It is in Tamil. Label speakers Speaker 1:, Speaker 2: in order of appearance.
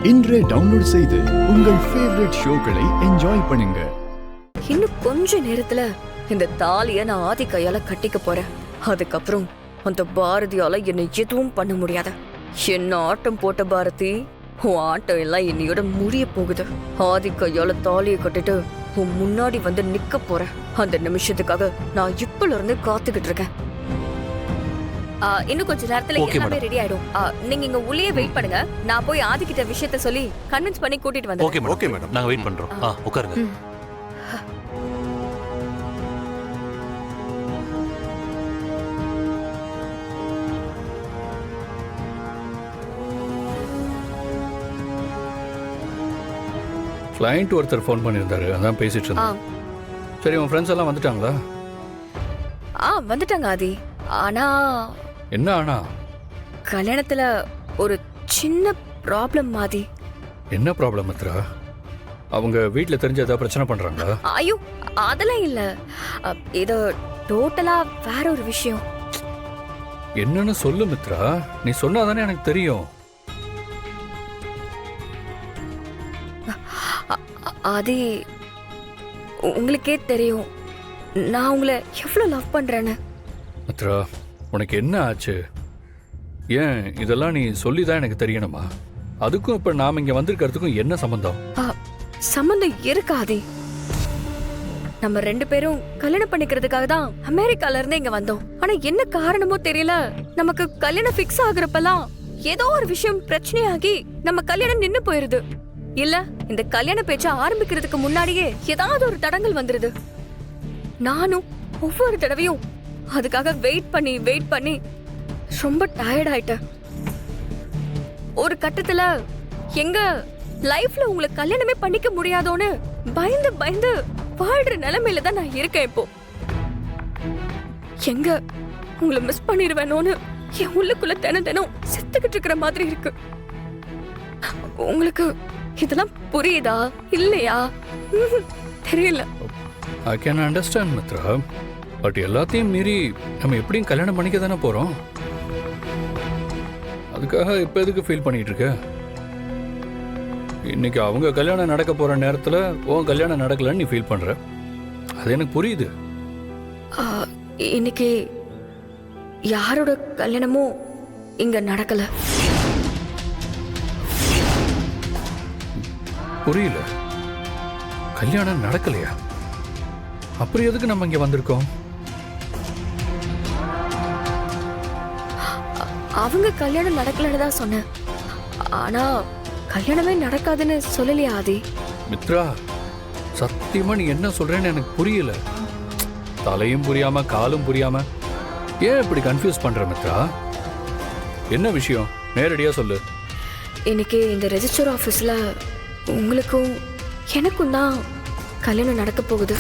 Speaker 1: இன்றே டவுன்லோட் செய்து உங்கள் ஃபேவரட் ஷோக்களை என்ஜாய் பண்ணுங்க.
Speaker 2: இன்னும் கொஞ்ச நேரத்துல இந்த தாலிய நான் ஆதி கையால கட்டிக்க போறேன். அதுக்கப்புறம் அந்த பாரதியால என்னை எதுவும் பண்ண முடியாது. என்ன ஆட்டம் போட்ட பாரதி, உன் ஆட்டம் எல்லாம் என்னையோட முடிய போகுது. ஆதி கையால தாலியை கட்டிட்டு உன் முன்னாடி வந்து நிக்க போறேன். அந்த நிமிஷத்துக்காக நான் இப்பல இருந்து காத்துக்கிட்டு இருக்கேன். இன்னும் கொஞ்ச நேரத்துல எல்லாமே ரெடி ஆயிடும். நீங்க இங்க உள்ளே வெயிட் பண்ணுங்க. நான் போய் ஆதி கிட்ட விஷயத்தை சொல்லி கன்வின்ஸ் பண்ணி கூட்டிட்டு வந்தேன்.
Speaker 3: ஓகே மேடம், நாங்க வெயிட் பண்றோம். உட்காருங்க.
Speaker 4: கிளையண்ட் ஒருத்தர் ஃபோன் பண்ணியிருந்தாரு, அதான் பேசிட்டு இருந்தேன். சரி, உன் ஃப்ரெண்ட்ஸ் எல்லாம் வந்துட்டாங்களா?
Speaker 2: வந்துட்டாங்க ஆதி. ஆனா
Speaker 4: என்ன ஆனா?
Speaker 2: கல்யாணத்துல ஒரு சின்ன ப்ராப்ளம் ஆதி.
Speaker 4: என்ன ப்ராப்ளம் மித்ரா? அவங்க வீட்ல தெரிஞ்ச ஏதாவது பிரச்சனை பண்றாங்களா?
Speaker 2: ஐயோ, அதெல்லாம் இல்ல. இது டோட்டலா வேற ஒரு விஷயம்.
Speaker 4: என்னன்னு சொல்லு மித்ரா, நீ சொன்னாதானே எனக்கு தெரியும்.
Speaker 2: ஆதி, உங்களுக்கே தெரியும் நான் உங்களை எவ்வளவு லவ் பண்றேன்னு.
Speaker 4: மித்ரா, உனக்கு என்ன ஆச்சு? ஏன் இதெல்லாம் நீ சொல்லிதான் எனக்கு தெரியணுமா? அதுக்கும் இப்ப நாம இங்க வந்திருக்கிறதுக்கும் என்ன சம்பந்தம்?
Speaker 2: சம்பந்தம் இருக்காதே. நம்ம ரெண்டு பேரும் கல்யாணம் பண்ணிக்கிறதுக்காக தான் அமெரிக்கால இருந்து இங்க வந்தோம். ஆனா என்ன காரணமோ தெரியல, நமக்கு கல்யாணம் பிக்ஸ் ஆகுறப்பெல்லாம் ஏதோ ஒரு விஷயம் பிரச்சனையாகி நம்ம கல்யாணம் நின்னு போயிருது. இல்ல, இந்த கல்யாண பேச்ச ஆரம்பிக்கிறதுக்கு முன்னாடியே ஏதாவது ஒரு தடங்கள் வந்துருது. நானும் ஒவ்வொரு தடவையும் அதுக்காக வெயிட் பண்ணி ரொம்ப டயர்ட் ஆயிட்டேன். ஒரு கட்டத்துல எங்க லைஃப்ல உங்களை கல்யாணமே பண்ணிக்க முடியாதோன்னு பயந்து வாழ்ற நிலைமையில தான் நான் இருக்கேன் இப்போ. எங்க உங்களை மிஸ் பண்ணிடுவேனோன்னு என் உள்ளுக்குள்ள தினம் செத்துக்கிட்டு இருக்கிற மாதிரி இருக்கு. உங்களுக்கு இதெல்லாம் புரியுதா இல்லையா தெரியல.
Speaker 4: I can understand Mitra, but எல்லாத்தையும் மீறி நம்ம எப்படியும் கல்யாணம் பண்ணிக்க தானே போறோம். அதுக்காக இப்ப எதுக்கு ஃபீல் பண்ணிட்டு இருக்க? இன்னைக்கு அவங்க கல்யாணம் நடக்க போற நேரத்துல உன் கல்யாணம் நடக்கலன்னு நீ ஃபீல் பண்ற. அது எனக்கு புரியுது.
Speaker 2: இன்னைக்கு யாரோட கல்யாணமும் இங்க நடக்கல.
Speaker 4: புரியல, கல்யாணம் நடக்கலையா? அப்புறம் எதுக்கு நம்ம இங்க வந்திருக்கோம்?
Speaker 2: அவங்க கல்யாணம் நடக்கலன்னு தான் சொன்னேன். ஆனா கல்யாணமே நடக்காதுன்னு சொல்லலையா ஆதி?
Speaker 4: மித்ரா, சத்தியமா நீ என்ன சொல்றேன்னு எனக்கு புரியல. தலையும் புரியாம காலும் புரியாம ஏன் இப்படி கன்ஃபியூஸ் பண்ற மித்ரா? என்ன விஷயம்? நேரடியா சொல்லு.
Speaker 2: இன்னைக்கு இந்த ரெஜிஸ்டர் ஆபீஸ்ல உங்களுக்கும் எனக்கும் தான் கல்யாணம் நடக்க போகுது.